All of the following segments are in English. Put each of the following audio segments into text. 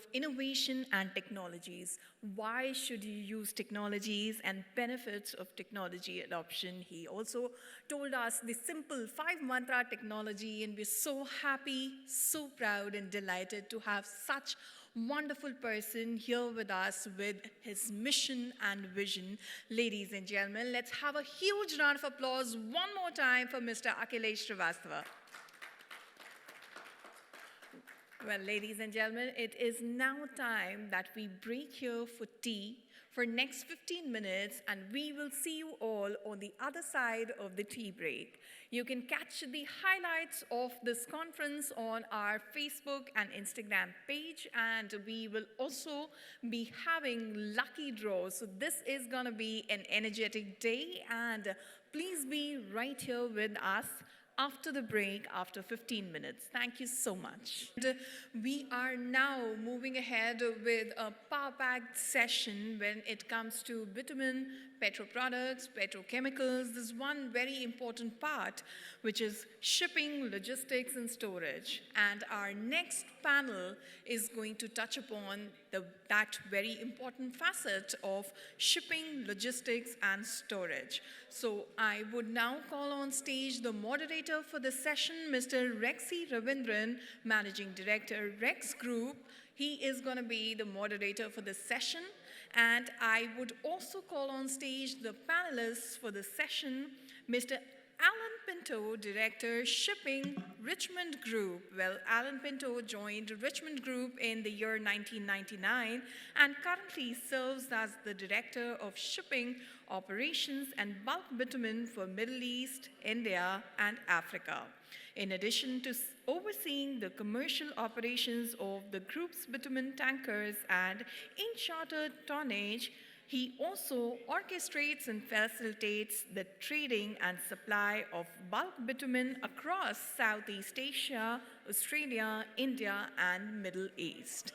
of innovation and technologies. Why should you use technologies and benefits of technology adoption? He also told us the simple 5 mantra technology, and we're so happy, so proud and delighted to have such wonderful person here with us with his mission and vision. Ladies and gentlemen, let's have a huge round of applause one more time for Mr. Akhilesh Srivastava. Well, ladies and gentlemen, it is now time that we break here for tea for next 15 minutes, and we will see you all on the other side of the tea break. You can catch the highlights of this conference on our Facebook and Instagram page, and we will also be having lucky draws. So this is going to be an energetic day, and please be right here with us after the break, after 15 minutes. Thank you so much. We are now moving ahead with a power-packed session when it comes to bitumen, petroproducts, petrochemicals. There's one very important part, which is shipping, logistics, and storage. And our next panel is going to touch upon that very important facet of shipping, logistics, and storage. So I would now call on stage the moderator for the session, Mr. Rexy Ravindran, Managing Director, Rex Group. He is going to be the moderator for this session. And I would also call on stage the panelists for the session, Mr. Alan Pinto, Director, Shipping, Richmond Group. Well, Alan Pinto joined Richmond Group in the year 1999 and currently serves as the Director of Shipping, Operations and Bulk Bitumen for Middle East, India, and Africa. In addition to overseeing the commercial operations of the group's bitumen tankers and in-chartered tonnage, he also orchestrates and facilitates the trading and supply of bulk bitumen across Southeast Asia, Australia, India, and Middle East.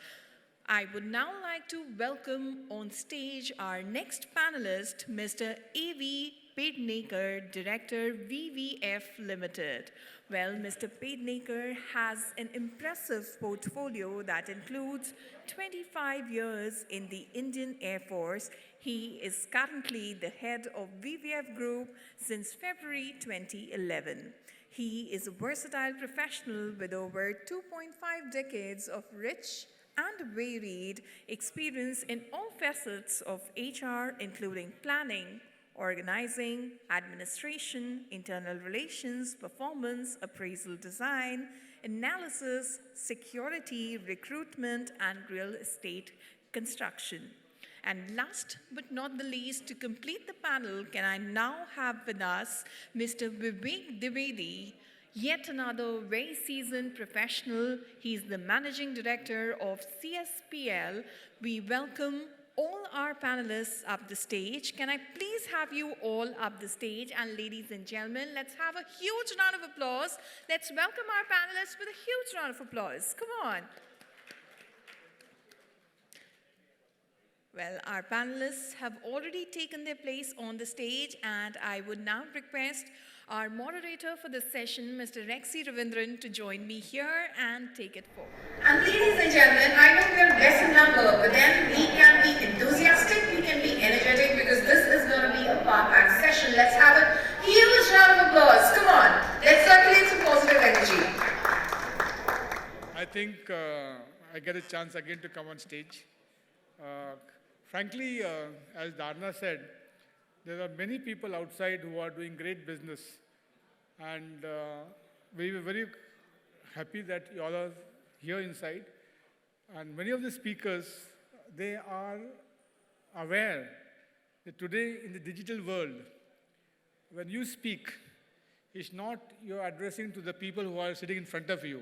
I would now like to welcome on stage our next panelist, Mr. A.V. Pednekar, Director, VVF Limited. Well, Mr. Pednekar has an impressive portfolio that includes 25 years in the Indian Air Force. He is currently the head of VVF Group since February 2011. He is a versatile professional with over 2.5 decades of rich and varied experience in all facets of HR, including planning, organizing, administration, internal relations, performance, appraisal design, analysis, security, recruitment, and real estate construction. And last but not the least, to complete the panel, can I now have with us Mr. Vivek Dwivedi, yet another very seasoned professional. He's the Managing Director of CSPL. We welcome all our panelists up the stage. Can I please have you all up the stage? And ladies and gentlemen, let's have a huge round of applause. Let's welcome our panelists with a huge round of applause. Come on. Well, our panelists have already taken their place on the stage, and I would now request our moderator for this session, Mr. Rexy Ravindran, to join me here and take it forward. And ladies and gentlemen, I know we are less in number, but then we can be enthusiastic, we can be energetic, because this is going to be a power-packed session. Let's have a huge round of applause. Come on, let's circulate some positive energy. I think I get a chance again to come on stage. Frankly, as Dharna said, there are many people outside who are doing great business, and we were very happy that you all are here inside. And many of the speakers, they are aware that today in the digital world, when you speak, it's not you're addressing to the people who are sitting in front of you,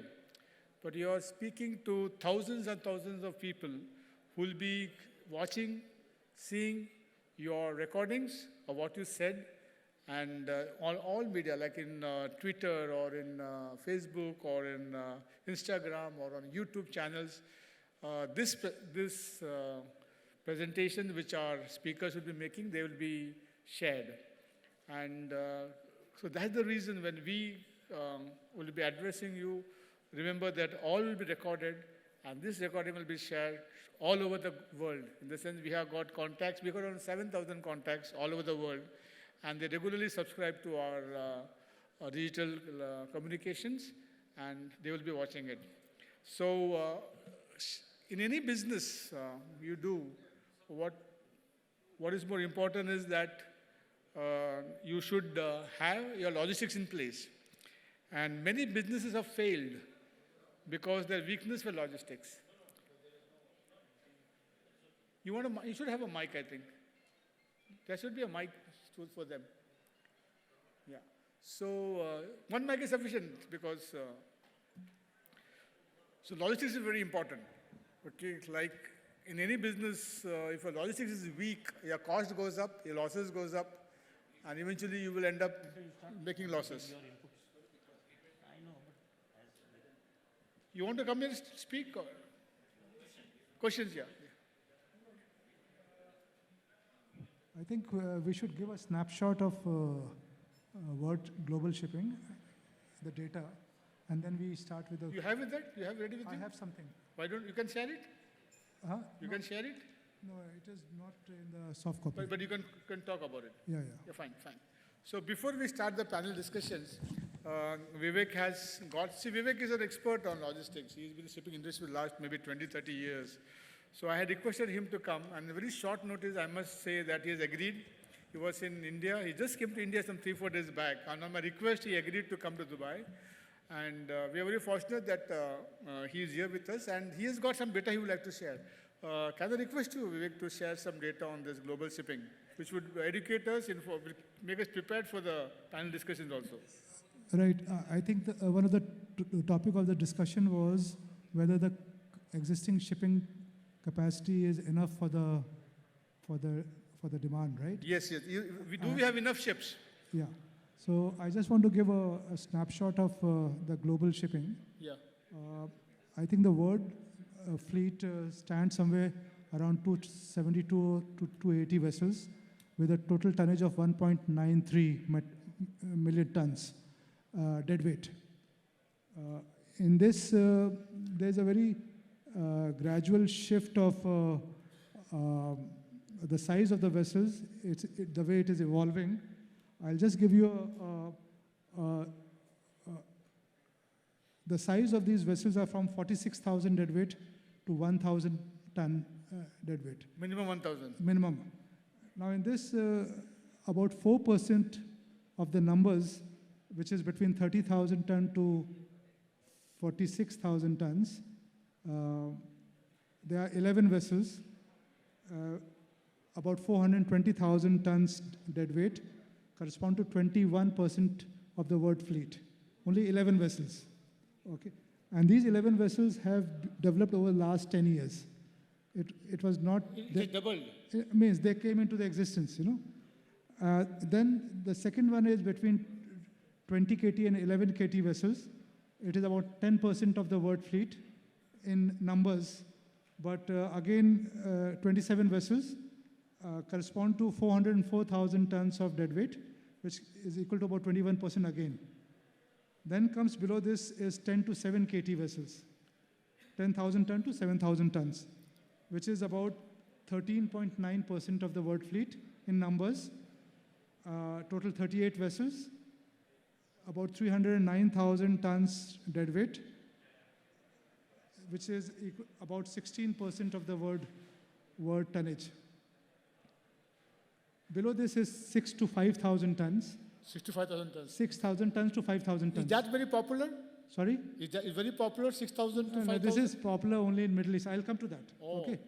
but you are speaking to thousands and thousands of people who will be watching, seeing your recordings of what you said, and on all media, like in Twitter or in Facebook or in Instagram or on YouTube channels. This presentation which our speakers will be making, they will be shared. And so that's the reason when we will be addressing you, remember that all will be recorded, And this recording will be shared all over the world. In the sense, we have got contacts. We got around 7,000 contacts all over the world. And they regularly subscribe to our digital communications, and they will be watching it. So in any business you do, what is more important is that you should have your logistics in place. And many businesses have failed because their weakness were logistics. You should have a mic, I think. There should be a mic for them. Yeah. So one mic is sufficient because so logistics is very important. Okay, like in any business, if your logistics is weak, your cost goes up, your losses goes up, and eventually you will end up making losses. You want to come here and speak? Or? Questions, yeah. I think we should give a snapshot of what global shipping, the data, and then we start with the... You have it that? You have ready with you? I have something. Why don't you can share it? You can share it? No, it is not in the soft copy. But you can talk about it. Yeah. Yeah, fine. So before we start the panel discussions, Vivek has got... See, Vivek is an expert on logistics. He's been in the shipping industry for the last maybe 20, 30 years. So I had requested him to come, and a very short notice, I must say that he has agreed. He was in India. He just came to India some 3-4 days back. And on my request, he agreed to come to Dubai. And we are very fortunate that he is here with us, and he has got some data he would like to share. Can I request you, Vivek, to share some data on this global shipping, which would educate us, will make us prepared for the panel discussions also. Right. I think one of the topic of the discussion was whether the existing shipping capacity is enough for the demand, right? Yes. We have enough ships? Yeah. So I just want to give a snapshot of the global shipping. Yeah. I think the world fleet stands somewhere around 272 to 280 vessels with a total tonnage of 1.93 million tons deadweight. In this, there's a very gradual shift of the size of the vessels, the way it is evolving. I'll just give you the size of these vessels are from 46,000 deadweight to 1,000 ton deadweight. Minimum 1,000. Minimum. Now in this, about 4% of the numbers, which is between 30,000 ton to 46,000 tons, there are 11 vessels, about 420,000 tons deadweight, correspond to 21% of the world fleet. Only 11 vessels. Okay, and these 11 vessels have developed over the last 10 years. It was not... It doubled. It means they came into the existence, Then the second one is between 20 KT and 11 KT vessels. It is about 10% of the world fleet in numbers. But again, 27 vessels correspond to 404,000 tons of deadweight, which is equal to about 21% again. Then comes below this is 10 to 7 KT vessels, 10,000 ton to 7,000 tons, which is about 13.9% of the world fleet in numbers. Total 38 vessels, about 309,000 tons deadweight, which is about 16% of the world tonnage. Below this is 6 to 5,000 tons. 65,000 tons. 6,000 tons to 5,000 tons. Is that very popular? Sorry? Is that very popular, 6,000 to 5,000? No, this is popular only in Middle East. I'll come to that. Oh, okay.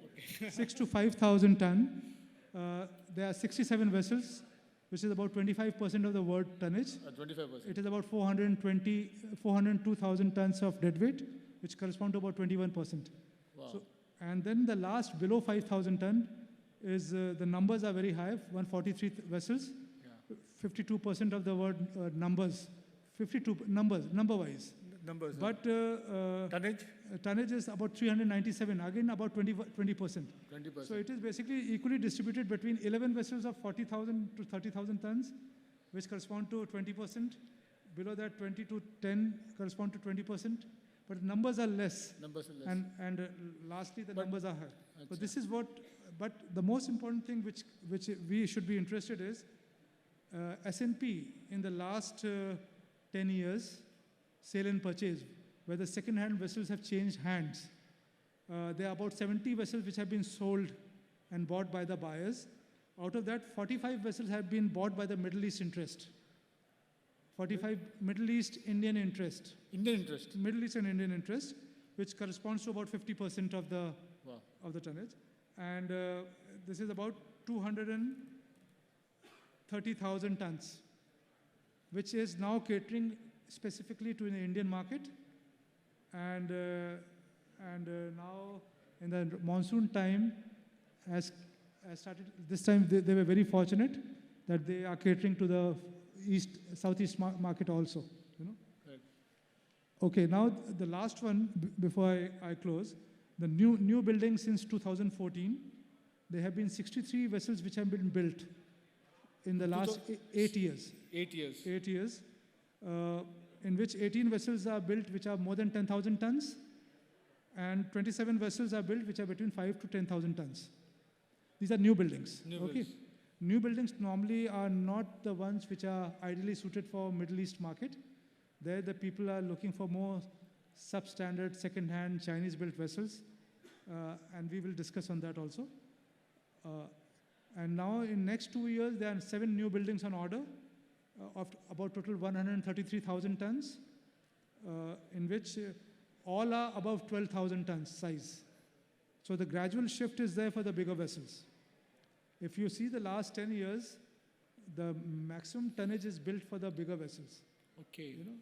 6 to 5,000 ton. There are 67 vessels, which is about 25% of the world tonnage. 25%. It is about 402,000 tons of deadweight, which correspond to about 21%. Wow. So, and then the last below 5,000 ton is the numbers are very high, 143 vessels, 52% of the world numbers, 52 number-wise. Numbers. But tonnage? Tonnage is about 397, again about 20%. 20%. So it is basically equally distributed between 11 vessels of 40,000 to 30,000 tons, which correspond to 20%. Below that, 20 to 10 correspond to 20%. but the numbers are less. Numbers are less. And lastly, the But- numbers are high. So Achha. this is what, but the most important thing which we should be interested is S&P in the last 10 years, sale and purchase, where the second-hand vessels have changed hands. There are about 70 vessels which have been sold and bought by the buyers. Out of that, 45 vessels have been bought by the Middle East interest. 45 Middle East Indian interest. Indian interest. Middle East and Indian interest, which corresponds to about 50% of the Wow. of the tonnage. And this is about 230,000 tons, which is now catering specifically to the Indian market. And now in the monsoon time has started. This time they were very fortunate that they are catering to the southeast market also. You know. Right. Okay, now the last one before I close. The new building since 2014, there have been 63 vessels which have been built in the last 8 years. 8 years. 8 years, in which 18 vessels are built which are more than 10,000 tons, and 27 vessels are built which are between 5 to 10,000 tons. These are new buildings. New Okay. builds. New buildings normally are not the ones which are ideally suited for Middle East market. There the people are looking for more substandard, second-hand, Chinese-built vessels, and we will discuss on that also. And now in next 2 years, there are 7 new buildings on order of about total 133,000 tons, in which all are above 12,000 tons size. So the gradual shift is there for the bigger vessels. If you see the last 10 years, the maximum tonnage is built for the bigger vessels. Okay. You know,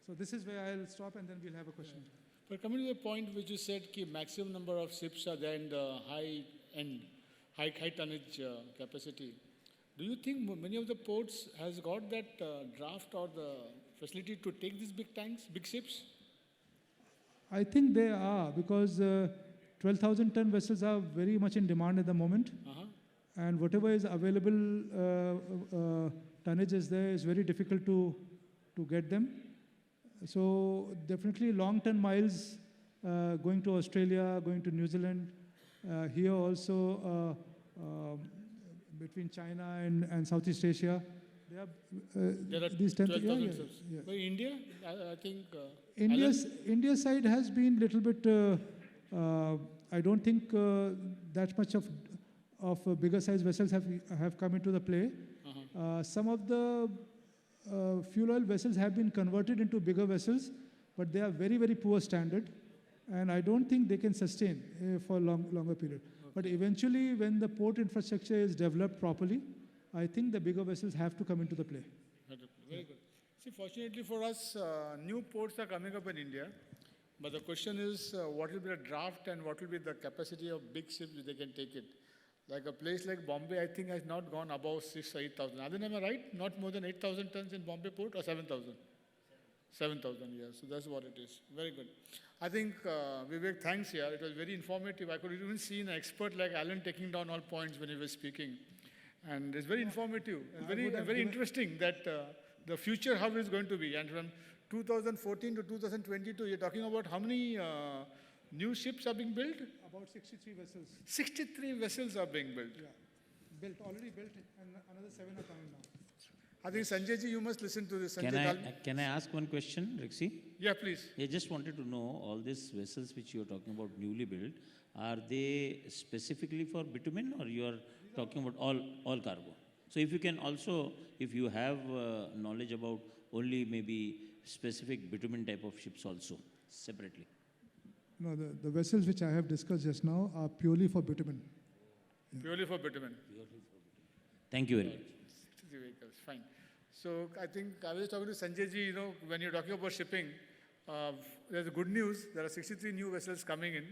so this is where I'll stop and then we'll have a question. But coming to the point which you said, ki maximum number of ships are there in the high tonnage capacity. Do you think many of the ports has got that draft or the facility to take these big tanks, big ships? I think they are, because 12,000 ton vessels are very much in demand at the moment, and whatever is available tonnage is there is very difficult to get them. So definitely long ton miles going to Australia, going to New Zealand, here also between China and Southeast Asia. There are these 12,000 ships. yeah. But India, I think... India's side has been little bit, I don't think that much of bigger size vessels have come into the play. Some of the fuel oil vessels have been converted into bigger vessels, but they are very, very poor standard, and I don't think they can sustain for longer period. But eventually, when the port infrastructure is developed properly, I think the bigger vessels have to come into the play. Very good. See, fortunately for us, new ports are coming up in India, but the question is, what will be the draft and what will be the capacity of big ships they can take it? Like a place like Bombay, I think has not gone above 6,000 or 8,000. Adin, am I right? Not more than 8,000 tons in Bombay port, or 7,000? 7,000, yeah. So that's what it is. Very good. I think, Vivek, thanks here. It was very informative. I could even see an expert like Alan taking down all points when he was speaking. And it's very informative and very interesting that the future how is going to be. And from 2014 to 2022, you're talking about how many new ships are being built? About 63 vessels. 63 vessels are being built. Yeah, already built, and another 7 are coming now. I think Sanjay ji, you must listen to this. Can I ask one question, Rixi? Yeah, please. I just wanted to know, all these vessels which you are talking about newly built, are they specifically for bitumen, or you are talking about all cargo? So if you can also, if you have knowledge about only maybe specific bitumen type of ships also, separately. No, the vessels which I have discussed just now are purely for bitumen. Purely for bitumen. Thank you very much. 60 vehicles, fine. So I think I was talking to Sanjay ji, you know, when you're talking about shipping, there's a good news. There are 63 new vessels coming in.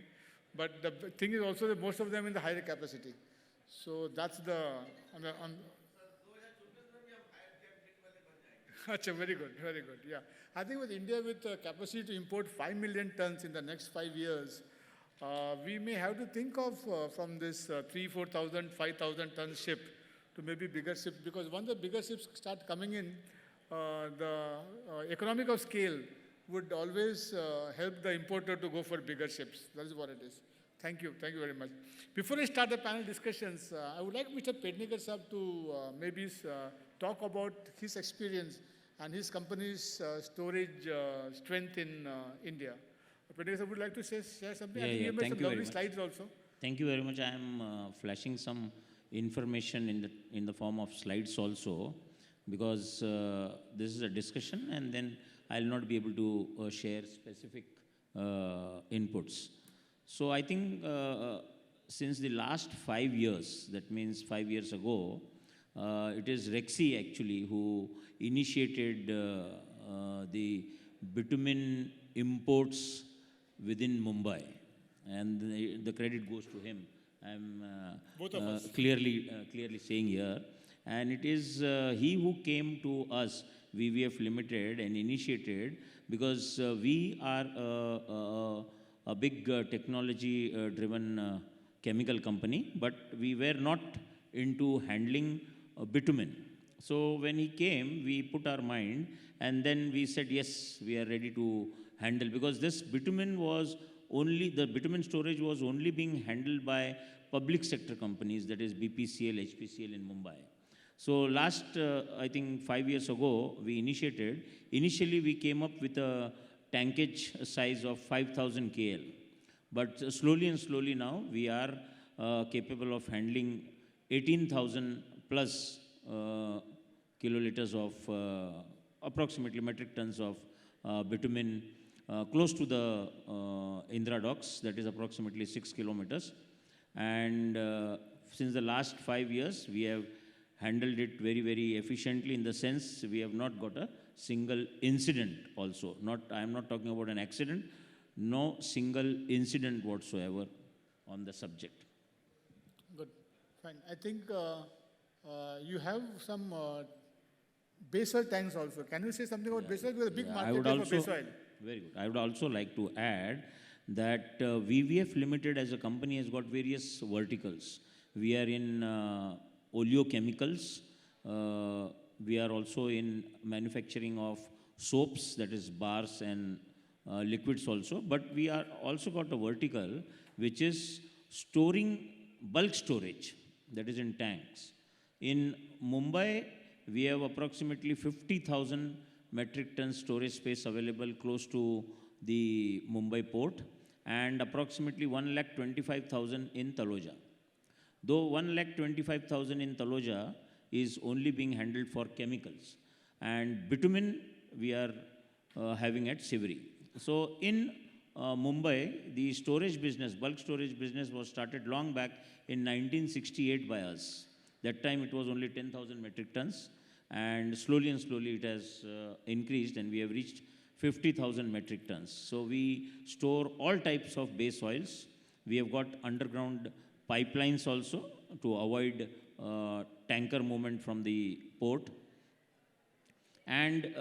But the thing is also that most of them in the higher capacity. So that's the... Achha, very good, yeah. I think with India with capacity to import 5 million tons in the next 5 years, we may have to think of from this 4,000, 5,000 ton ship to maybe bigger ships, because once the bigger ships start coming in, the economic of scale would always help the importer to go for bigger ships. That is what it is. Thank you very much. Before I start the panel discussions, I would like Mr. Pednekar sir to maybe talk about his experience and his company's storage strength in India. Pednekar sir, would you like to share something? Yeah, I think yeah, you made thank some you very lovely much. slides also. Thank you very much. I am flashing some information in the form of slides also, because this is a discussion, and then I'll not be able to share specific inputs. So I think since the last 5 years, that means 5 years ago, it is Rexy actually who initiated the bitumen imports within Mumbai, and the credit goes to him. I'm Both of us. clearly saying here, and it is he who came to us, VVF Limited, and initiated, because we are a big technology-driven chemical company, but we were not into handling bitumen. So when he came, we put our mind, and then we said, yes, we are ready to handle, because this bitumen was only, the bitumen storage was only being handled by public sector companies, that is BPCL, HPCL in Mumbai. So last, I think 5 years ago, we initiated. Initially, we came up with a tankage size of 5,000 KL. But slowly and slowly now, we are capable of handling 18,000 plus kiloliters of approximately metric tons of bitumen close to the Indra docks, that is approximately 6 kilometers. And since the last 5 years, we have handled it very, very efficiently, in the sense we have not got a single incident also. I am not talking about an accident, no single incident whatsoever on the subject. Good, fine. I think you have some base oil tanks also. Can you say something about base oil? Because a big I market would there for also, base oil. very good. I would also like to add that VVF Limited as a company has got various verticals. We are in oleochemicals. We are also in manufacturing of soaps, that is bars and liquids also. But we are also got a vertical which is storing bulk storage, that is in tanks. In Mumbai, we have approximately 50,000 metric ton storage space available close to the Mumbai port, and approximately 1,25,000 in Taloja. Though 1,25,000 in Taloja is only being handled for chemicals, and bitumen we are having at Sivri. So in Mumbai, the storage business, bulk storage business, was started long back in 1968 by us. That time it was only 10,000 metric tons, and slowly it has increased, and we have reached 50,000 metric tons. So we store all types of base oils. We have got underground pipelines also to avoid tanker movement from the port. And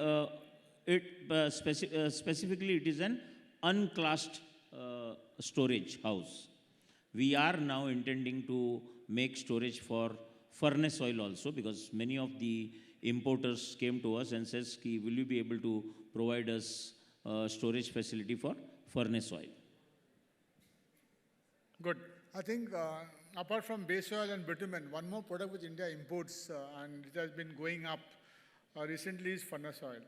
specifically, it is an unclassed storage house. We are now intending to make storage for furnace oil also, because many of the importers came to us and says, will you be able to provide us storage facility for furnace oil? Good. I think apart from base oil and bitumen, one more product which India imports and it has been going up recently is furnace oil.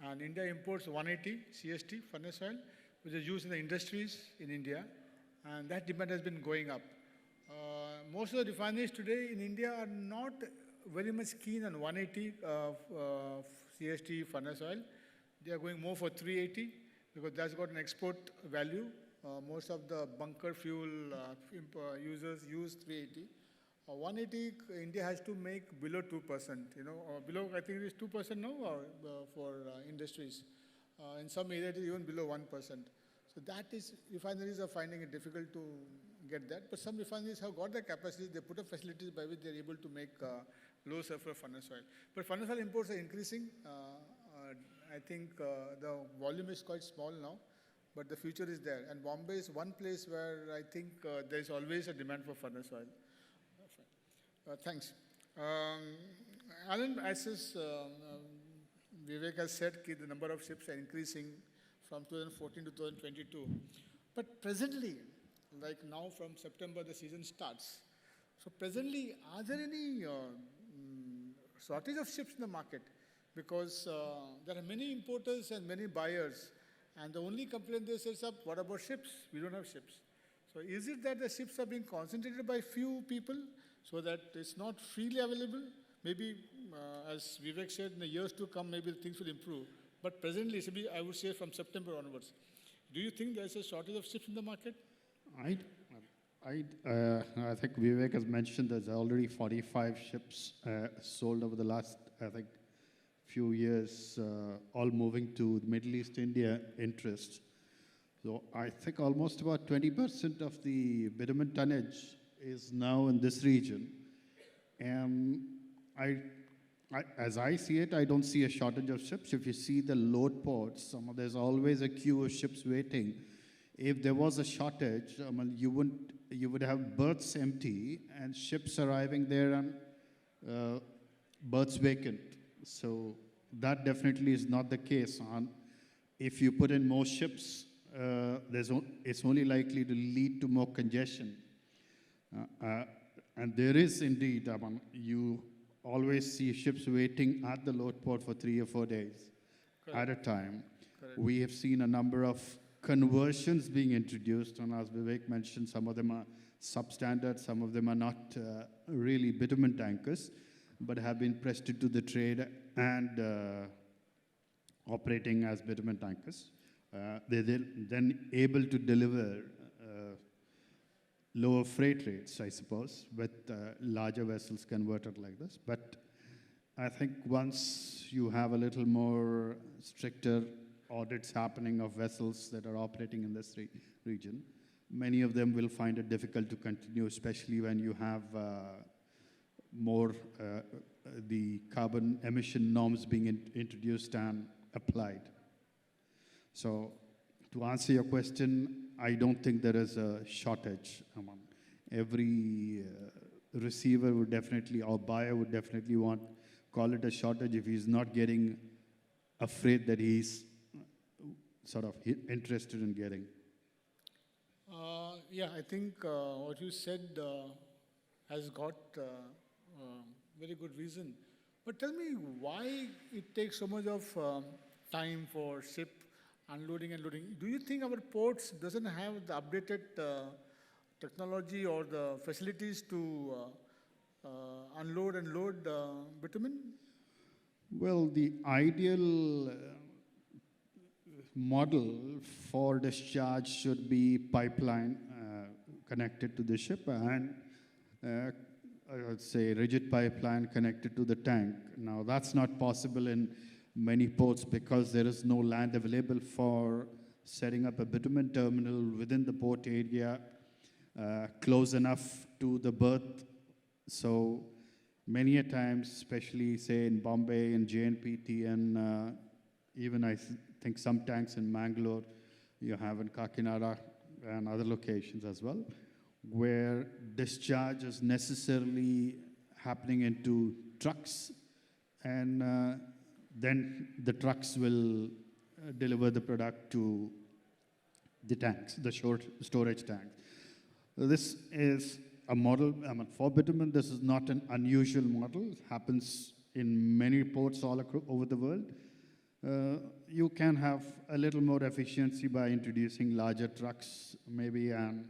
And India imports 180 CST furnace oil, which is used in the industries in India, and that demand has been going up. Most of the refineries today in India are not very much keen on 180 CST furnace oil. They are going more for 380 because that's got an export value. Most of the bunker fuel users use 380. 180, India has to make below 2%, below, I think it is 2% now for industries. In some areas, it is even below 1%. So that is, refineries are finding it difficult to get that. But some refineries have got the capacity, they put up facilities by which they are able to make low sulfur furnace oil. But furnace oil imports are increasing. I think the volume is quite small now, but the future is there. And Bombay is one place where I think there is always a demand for furnace oil. Thanks. Alan, as Vivek has said, the number of ships are increasing from 2014 to 2022. But presently, like now from September, the season starts. So presently, are there any shortage of ships in the market? Because there are many importers and many buyers, and the only complaint they say is, what about ships? We don't have ships. So is it that the ships are being concentrated by few people so that it's not freely available? Maybe, as Vivek said, in the years to come, maybe things will improve. But presently, I would say from September onwards. Do you think there's a shortage of ships in the market? I think Vivek has mentioned there's already 45 ships sold over the last, I think, few years, all moving to the Middle East India interest. So I think almost about 20% of the bitumen tonnage is now in this region. And as I see it, I don't see a shortage of ships. If you see the load ports, there's always a queue of ships waiting. If there was a shortage, you would have berths empty and ships arriving there and berths vacant. So that definitely is not the case. If you put in more ships, it's only likely to lead to more congestion. And there is indeed, you always see ships waiting at the load port for 3 or 4 days at a time. Correct. We have seen a number of conversions being introduced, and as Vivek mentioned, some of them are substandard, some of them are not really bitumen tankers, but have been pressed into the trade and operating as bitumen tankers. They're then able to deliver lower freight rates, I suppose, with larger vessels converted like this. But I think once you have a little more stricter audits happening of vessels that are operating in this region, many of them will find it difficult to continue, especially when you have more the carbon emission norms being introduced and applied. So to answer your question, I don't think there is a shortage. Every receiver would definitely, or buyer would definitely call it a shortage if he's not getting a freight that he's sort of interested in getting. Yeah, I think what you said has got very good reason. But tell me why it takes so much of time for ship unloading and loading. Do you think our ports doesn't have the updated technology or the facilities to unload and load bitumen? Well, the ideal model for discharge should be pipeline connected to the ship and I would say rigid pipeline connected to the tank. Now that's not possible in many ports because there is no land available for setting up a bitumen terminal within the port area close enough to the berth. So many a times, especially say in Bombay and JNPT and even I think some tanks in Mangalore, you have in Kakinada and other locations as well, where discharge is necessarily happening into trucks and then the trucks will deliver the product to the tanks, the storage tanks. This is a model, for bitumen, this is not an unusual model. It happens in many ports all over the world. You can have a little more efficiency by introducing larger trucks, maybe, and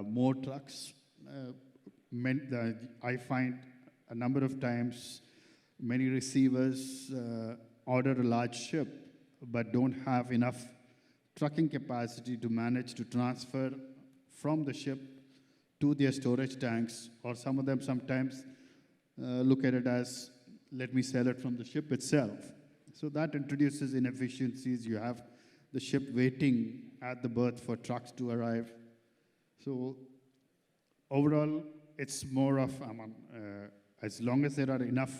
more trucks. I find a number of times many receivers order a large ship but don't have enough trucking capacity to manage to transfer from the ship to their storage tanks, or some of them sometimes look at it as, let me sell it from the ship itself. So that introduces inefficiencies. You have the ship waiting at the berth for trucks to arrive. So overall, it's more of, as long as there are enough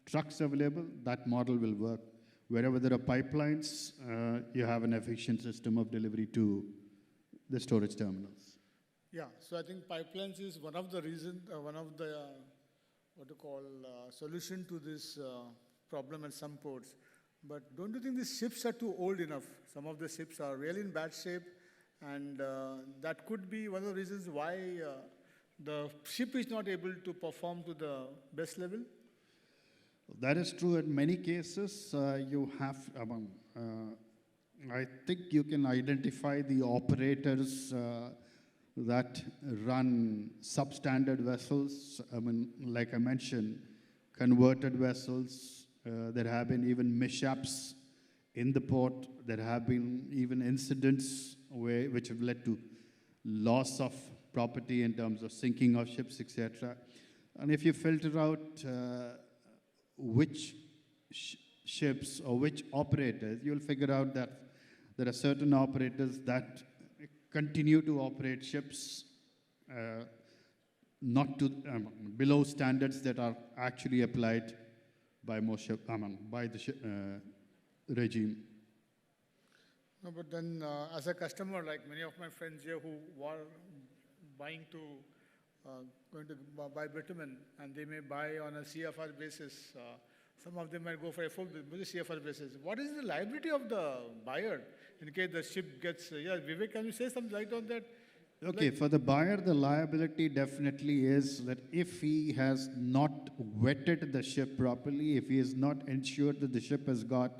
trucks available, that model will work. Wherever there are pipelines, you have an efficient system of delivery to the storage terminals. Yeah, so I think pipelines is one of the reasons, solution to this problem at some ports. But don't you think these ships are too old enough? Some of the ships are really in bad shape, and that could be one of the reasons why the ship is not able to perform to the best level. That is true. In many cases, you have, I think you can identify the operators that run substandard vessels. Like I mentioned, converted vessels. There have been even mishaps in the port. There have been even incidents which have led to loss of property in terms of sinking of ships, etc. And if you filter out which ships or which operators, you'll figure out that there are certain operators that continue to operate ships not to below standards that are actually applied by most by the regime. No, but then, as a customer, like many of my friends here who were buying to going to buy bitumen, and they may buy on a CFR basis. Some of them might go for a full CFR basis. What is the liability of the buyer in case the ship gets? Yeah, Vivek, can you say some light on that? Okay, for the buyer, the liability definitely is that if he has not vetted the ship properly, if he is not ensured that the ship has got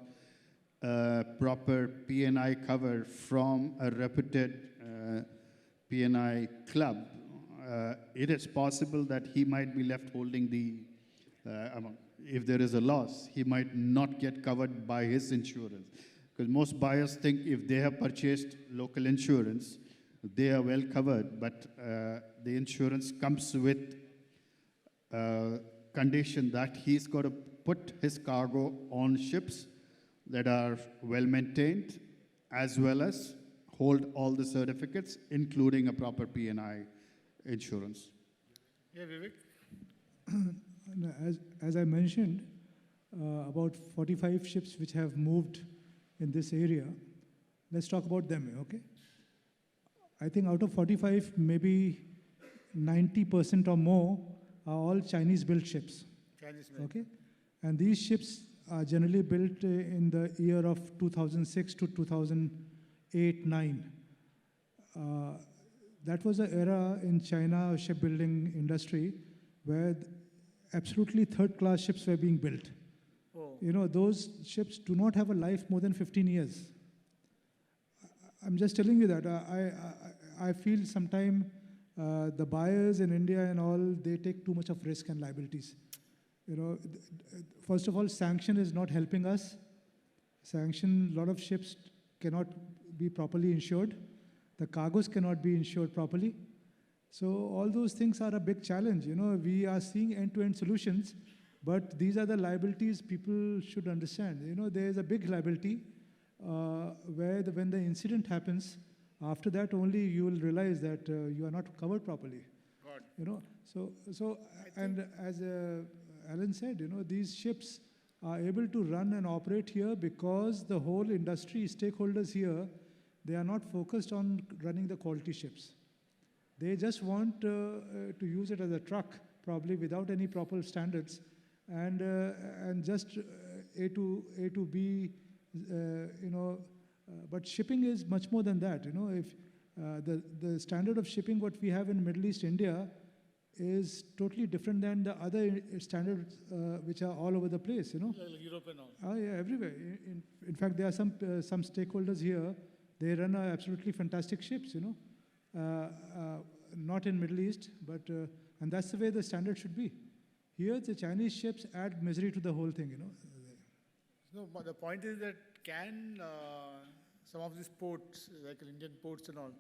proper P&I cover from a reputed P&I club, it is possible that he might be left holding the, if there is a loss, he might not get covered by his insurance. Because most buyers think if they have purchased local insurance, they are well covered, but the insurance comes with condition that he's got to put his cargo on ships that are well maintained, as well as hold all the certificates, including a proper P&I insurance. Yeah, Vivek? As I mentioned, about 45 ships which have moved in this area. Let's talk about them, okay? I think out of 45, maybe 90% or more are all Chinese-built ships. Chinese-built. Okay? And these ships are generally built in the year of 2006 to 2008-9. That was an era in China shipbuilding industry where absolutely third-class ships were being built. Oh. You know, those ships do not have a life more than 15 years. I'm just telling you that. I feel sometimes the buyers in India and all, they take too much of risk and liabilities. You know, first of all, sanction is not helping us. Sanction, a lot of ships cannot be properly insured. The cargoes cannot be insured properly. So all those things are a big challenge. You know, we are seeing end-to-end solutions, but these are the liabilities people should understand. You know, there is a big liability where when the incident happens, after that only you will realize that you are not covered properly. God. You know, so and as Alan said, you know, these ships are able to run and operate here because the whole industry stakeholders here, they are not focused on running the quality ships. They just want to use it as a truck, probably without any proper standards, and just A to B, you know. But shipping is much more than that. You know, if the standard of shipping what we have in Middle East India is totally different than the other standards which are all over the place. You know. Like Europe and all. Oh yeah, everywhere. In fact, there are some stakeholders here. They run absolutely fantastic ships. You know, not in Middle East, but and that's the way the standard should be. Here, the Chinese ships add misery to the whole thing. You know. No, but the point is that can some of these ports, like Indian ports and all,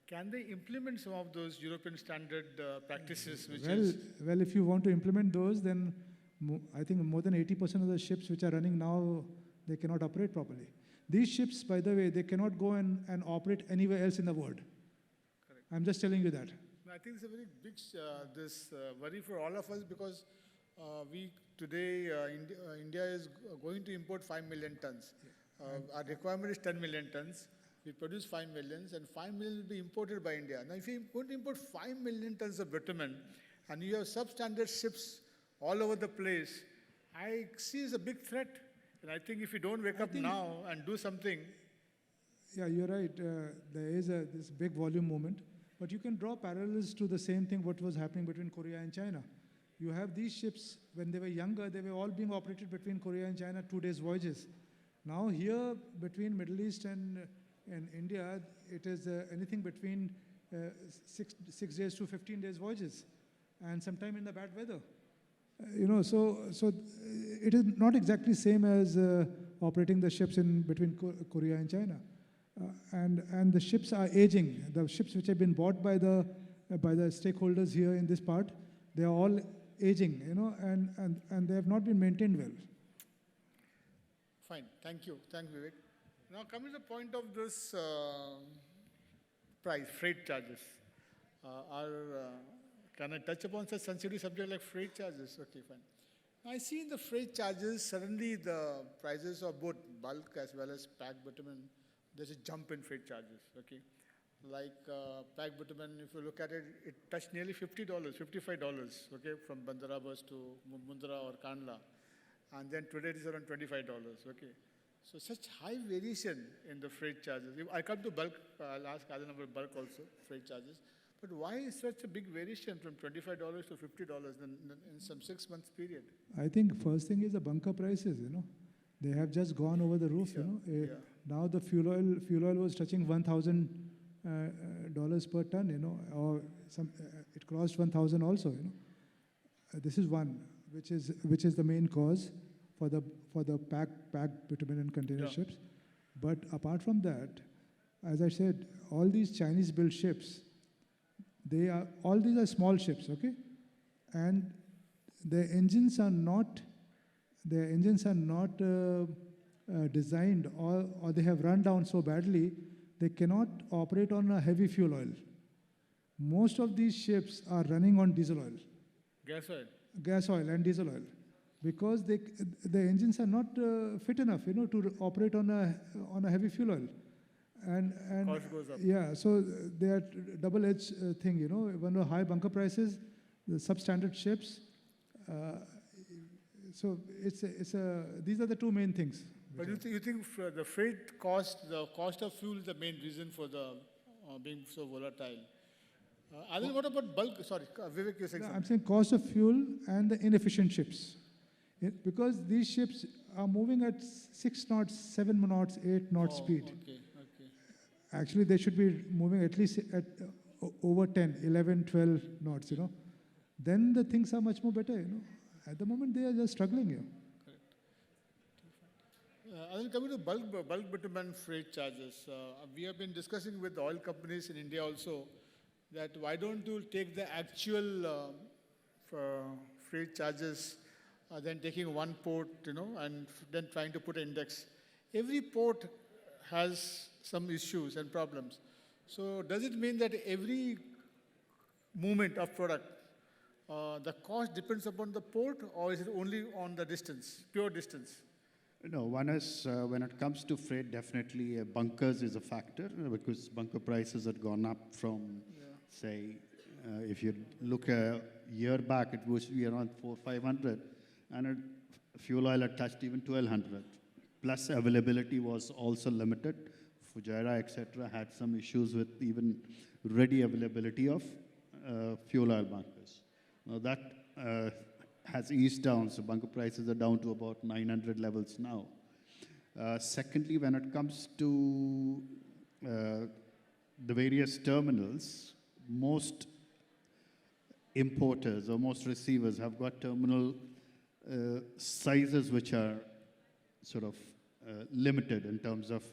can they implement some of those European standard practices? Well, if you want to implement those, then I think more than 80% of the ships which are running now, they cannot operate properly. These ships, by the way, they cannot go and operate anywhere else in the world. Correct. I'm just telling you that. I think it's a very big worry for all of us because India is going to import 5 million tons. Our requirement is 10 million tons. We produce 5 million, and 5 million will be imported by India. Now, if you import 5 million tons of bitumen, and you have substandard ships all over the place, I see as a big threat. And I think if you don't wake up think- now and do something, Yeah, you're right. There is this big volume movement, but you can draw parallels to the same thing what was happening between Korea and China. You have these ships, when they were younger, they were all being operated between Korea and China, 2 days voyages. Now here, between Middle East and India, it is anything between 6 days to 15 days voyages, and sometime in the bad weather. So it is not exactly same as operating the ships in between Korea and China. And the ships are aging. The ships which have been bought by the stakeholders here in this part, they are all aging, and they have not been maintained well. fine. Thank you. Thanks, Vivek. Now, coming to the point of this price, freight charges. Can I touch upon such sensitive subject like freight charges? Okay, fine. I see in the freight charges, suddenly the prices of both bulk as well as packed bitumen, there's a jump in freight charges, okay? Like packed bitumen, if you look at it, it touched nearly $50, $55, okay, from Bandarabas to Mundra or Kandla. And then today it is around $25, okay? So such high variation in the freight charges. If I come to bulk, I'll ask Alan about bulk also, freight charges. But why is such a big variation from $25 to $50 in some 6 months period? I think first thing is the bunker prices, They have just gone over the roof, Now the fuel oil was touching $1,000 per ton, or it crossed 1,000 also, This is one, which is the main cause for the packed bitumen and container ships. But apart from that, as I said, all these Chinese-built ships, all these are small ships, okay? And their engines are not designed, or they have run down so badly, they cannot operate on a heavy fuel oil. Most of these ships are running on diesel oil. Gas oil and diesel oil, because the engines are not fit enough, to operate on a heavy fuel oil. And Cost goes up. Yeah, so they are double-edged thing, When the high bunker prices, the substandard ships. So these are the two main things. But you think the freight cost, the cost of fuel is the main reason for the being so volatile? Adil, what about bulk? Sorry, Vivek, you're saying I'm something. saying cost of fuel and the inefficient ships. Because these ships are moving at 6 knots, 7 knots, 8 knots speed. Okay. Actually, they should be moving at least at over 10, 11, 12 knots, Then the things are much more better, At the moment, they are just struggling here. Adil, coming to bulk bitumen freight charges, we have been discussing with oil companies in India also that why don't you take the actual freight charges than taking one port, and then trying to put an index. Every port has some issues and problems. So does it mean that every movement of product, the cost depends upon the port, or is it only on the distance, pure distance? No, one is when it comes to freight, definitely bunkers is a factor because bunker prices had gone up from, say, if you look a year back, it was around 400-500, and fuel oil had touched even 1,200. Plus, availability was also limited. Fujairah, etc., had some issues with even ready availability of fuel oil bunkers. Now that has eased down, so bunker prices are down to about 900 levels now. Secondly, when it comes to the various terminals, most importers or most receivers have got terminal sizes which are sort of limited in terms of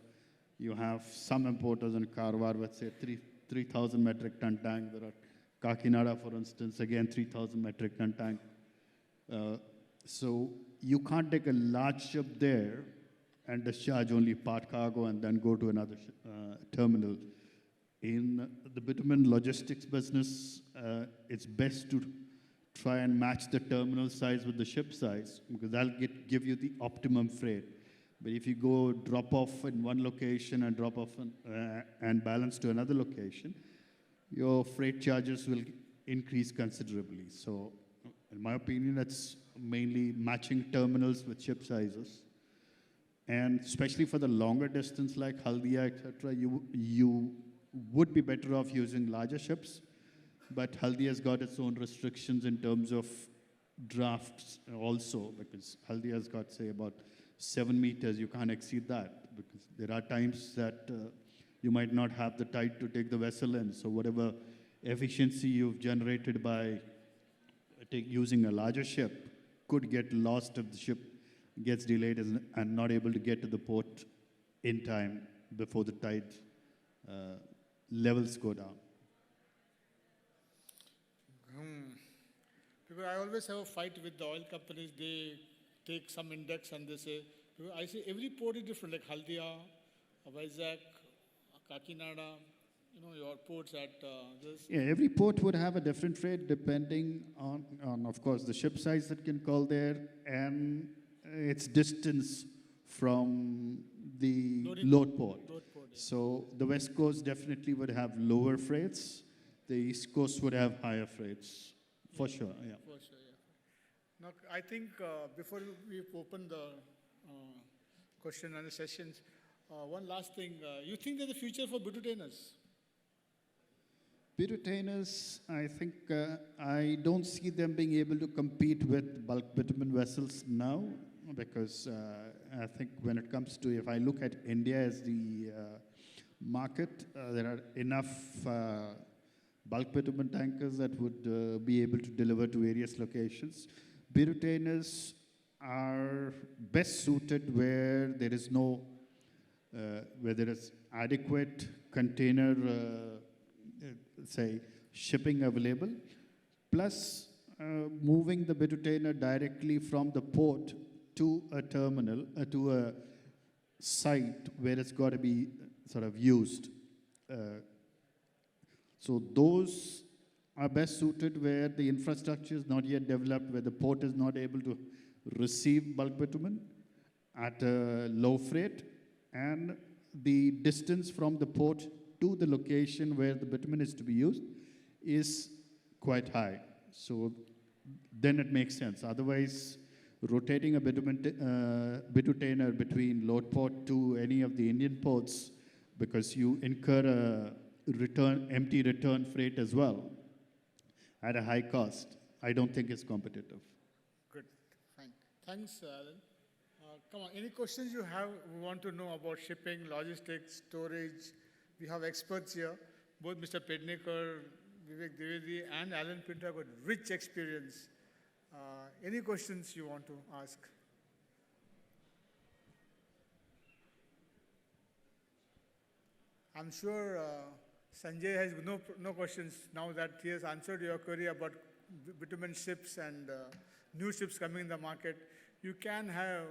you have some importers in Karwar with say 3,000 metric ton tank. There are Kakinada, for instance, again 3,000 metric ton tank. So you can't take a large ship there and discharge only part cargo and then go to another terminal. In the bitumen logistics business, it's best to try and match the terminal size with the ship size because that'll give you the optimum freight. But if you go drop off in one location and drop off and balance to another location, your freight charges will increase considerably. So in my opinion, it's mainly matching terminals with ship sizes. And especially for the longer distance like Haldia, etc., you would be better off using larger ships. But Haldia has got its own restrictions in terms of drafts also, because Haldia has got, say, about 7 meters. You can't exceed that, because there are times that you might not have the tide to take the vessel in. So whatever efficiency you've generated by using a larger ship could get lost if the ship gets delayed and not able to get to the port in time before the tide levels go down. Because I always have a fight with the oil companies. They take some index and they say, I say every port is different, like Haldia, Vizag, Kakinada, your ports at this. Yeah, every port would have a different rate depending on, of course, the ship size that can call there and its distance from the load port. Yeah. So the West Coast definitely would have lower freights. The East Coast would have higher freights, for sure. Yeah. For sure, yeah. Now, I think before we open the question and the sessions, one last thing. You think there's a future for bituteners? Bituteners, I think I don't see them being able to compete with bulk bitumen vessels now, because I think when it comes to, if I look at India as the market, there are enough bulk bitumen tankers that would be able to deliver to various locations. Bituteners are best suited where there is no, where there is adequate container say, shipping available, plus moving the bitutener directly from the port to a terminal, to a site where it's got to be sort of used. So those are best suited where the infrastructure is not yet developed, where the port is not able to receive bulk bitumen at a low freight, and the distance from the port to the location where the bitumen is to be used is quite high. So then it makes sense. Otherwise, rotating a bitutener between load port to any of the Indian ports, because you incur a empty return freight as well at a high cost, I don't think it's competitive. Good, fine. Thanks, Alan. Come on, any questions you have, want to know about shipping, logistics, storage? We have experts here. Both Mr. Pednekar, Vivek Dwivedi, and Alan Pinto have got rich experience. Any questions you want to ask? I'm sure Sanjay has no questions now that he has answered your query about bitumen ships and new ships coming in the market. You can have.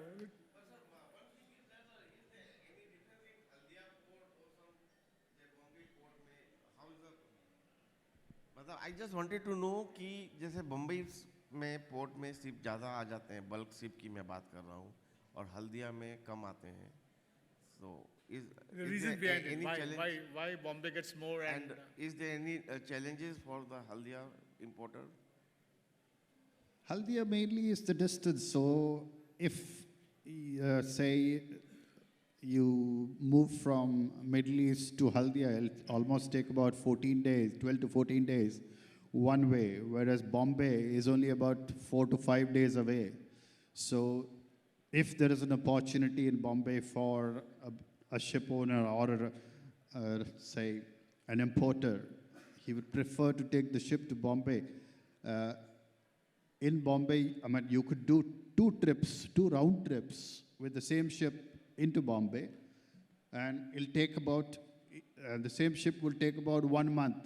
मतलब I just wanted to know कि जैसे बम्बई में port में ship ज़्यादा आ जाते हैं, bulk ship की मैं बात कर रहा हूँ, और हल्दिया में कम आते हैं. So is The reason there behind any it, challenge? why Bombay gets more And is there any challenges for the Haldia importer? Haldia mainly is the distance. So if, say, you move from Middle East to Haldia, it'll almost take about 14 days, 12 to 14 days one way, whereas Bombay is only about 4 to 5 days away. So if there is an opportunity in Bombay for a ship owner or, say, an importer, he would prefer to take the ship to Bombay. In Bombay, I mean, you could do two round trips with the same ship into Bombay, and it'll take about, the same ship will take about 1 month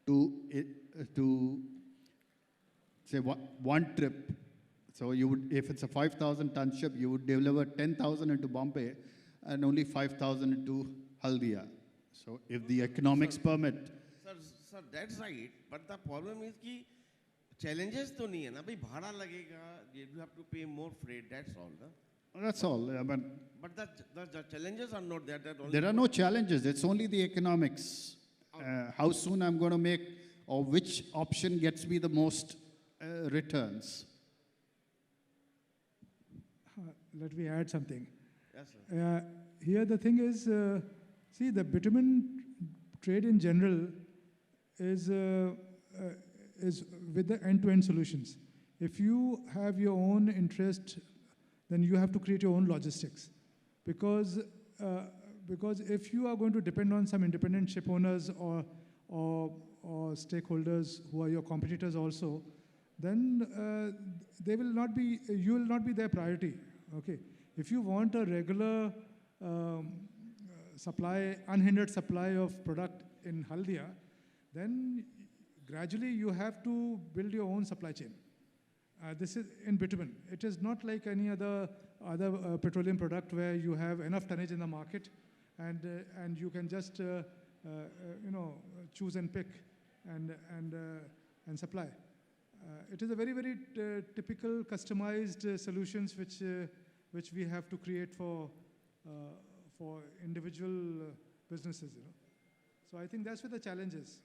to say one trip. So you would, if it's a 5,000 ton ship, you would deliver 10,000 into Bombay and only 5,000 into Haldia. So if the economics permit. Sir, that's right. But the problem is कि challenges तो नहीं है ना भाई, भाड़ा लगेगा, you have to pay more freight. That's all, ना? That's all. But the challenges are not there. There are no challenges. It's only the economics. How soon I'm going to make, or which option gets me the most returns. Let me add something. Yes, sir. Here the thing is, see, the bitumen trade in general is, is with the end-to-end solutions. If you have your own interest, then you have to create your own logistics. Because if you are going to depend on some independent ship owners or stakeholders who are your competitors also, then they will not be, you will not be their priority. Okay. If you want a regular supply, unhindered supply of product in Haldia, then gradually you have to build your own supply chain. This is in bitumen. It is not like any other petroleum product where you have enough tonnage in the market and you can just choose and pick and supply. It is a very, very typical customized solutions which we have to create for individual businesses. So I think that's where the challenge is.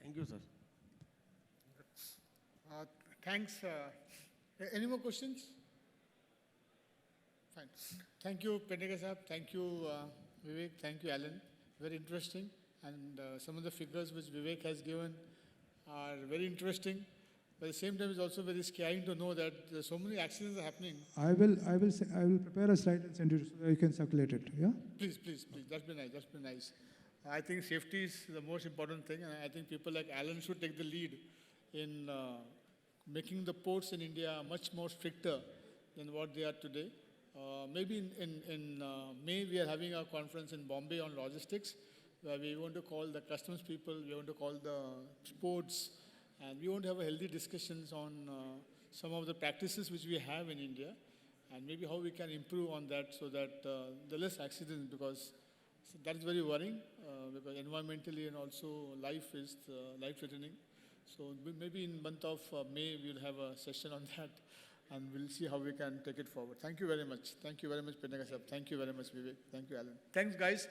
Thank you, sir. Thanks. Any more questions? Fine. Thank you, Pednekar sahab. Thank you, Vivek. Thank you, Alan. Very interesting. And some of the figures which Vivek has given are very interesting. But at the same time, it's also very scary to know that there's so many accidents are happening. I will prepare a slide and send you so that you can circulate it. Yeah. Please. That's been nice. That's been nice. I think safety is the most important thing, and I think people like Alan should take the lead in making the ports in India much more stricter than what they are today. Maybe in May, we are having a conference in Bombay on logistics, where we want to call the customs people, we want to call the ports, and we want to have a healthy discussions on some of the practices which we have in India, and maybe how we can improve on that so that the less accidents, because that is very worrying, because environmentally and also life is life-threatening. So maybe in month of May, we'll have a session on that, and we'll see how we can take it forward. Thank you very much. Thank you very much, Pednekar sahab. Thank you very much, Vivek. Thank you, Alan. Thanks, guys.